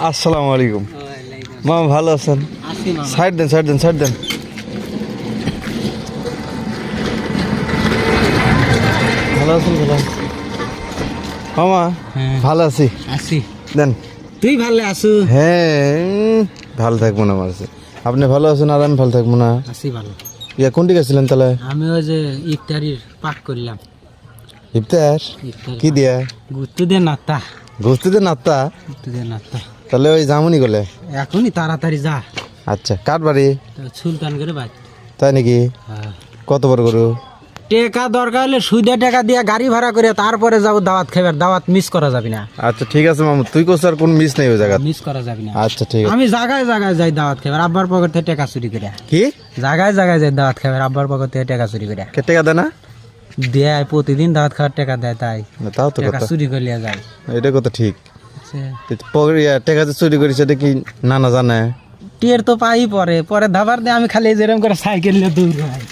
আসসালামু আলাইকুম মামা, ভালো আছেন? সাইড দেন সাইড দেন সাইড দেন। ভালো আছেন? ভালো মামা, ভালো আছি। দেন। তুই ভালো আছো? হ্যাঁ, ভালো থাকবো না মারছে। আপনি ভালো আছেন আর আমি ভালো থাকবো না? আছি ভালো। ইয়া কোনটি গেছিলেন তাহলে? আমি ওই যে ইফতারির পাক করলাম। ইফতার কি দিয়া? গুত্তু দিয়ে নাত্তা। গোস্ত দিয়ে নাত্তা? গুত্তু দিয়ে নাত্তা। তাহলে ওই জামুনি গলে? এখনই তাড়াতাড়ি যা। আচ্ছা, কার বাড়ি? সুলতান করে বাড়ি। তাই নাকি? কত বড় গরু? টাকা দরকার হলে সুদে টাকা দিয়ে গাড়ি ভাড়া করে তারপরে যাবো দাওয়াত খাইবার। দাওয়াত মিস করা যাবে না। আচ্ছা ঠিক আছে মামু, তুই কোস আর কোন মিস নেই ওই জায়গা? মিস করা যাবে না। আচ্ছা ঠিক আছে। আমি জায়গায় জায়গায় যাই দাওয়াত খাইবার, আব্বার পকেট থেকে টাকা চুরি করে। কি? জায়গায় জায়গায় যাই দাওয়াত খাইবার, আব্বার পকেট থেকে টাকা চুরি করে। কে টাকা দেয় না? দেয়, প্রতিদিন দাওয়াত খাওয়ার টাকা দেয়, তাই না, তাও তো টাকা কথা। চুরি করলিয়া যায়। এটা কথা ঠিক। টাকা যে চুরি করিস এটা কি নানা জানে? টিয়ের তো পাই পরে পরে ধাবার দিয়ে আমি খালি যেরকম করে সাইকেল নিয়ে দৌড় হয়।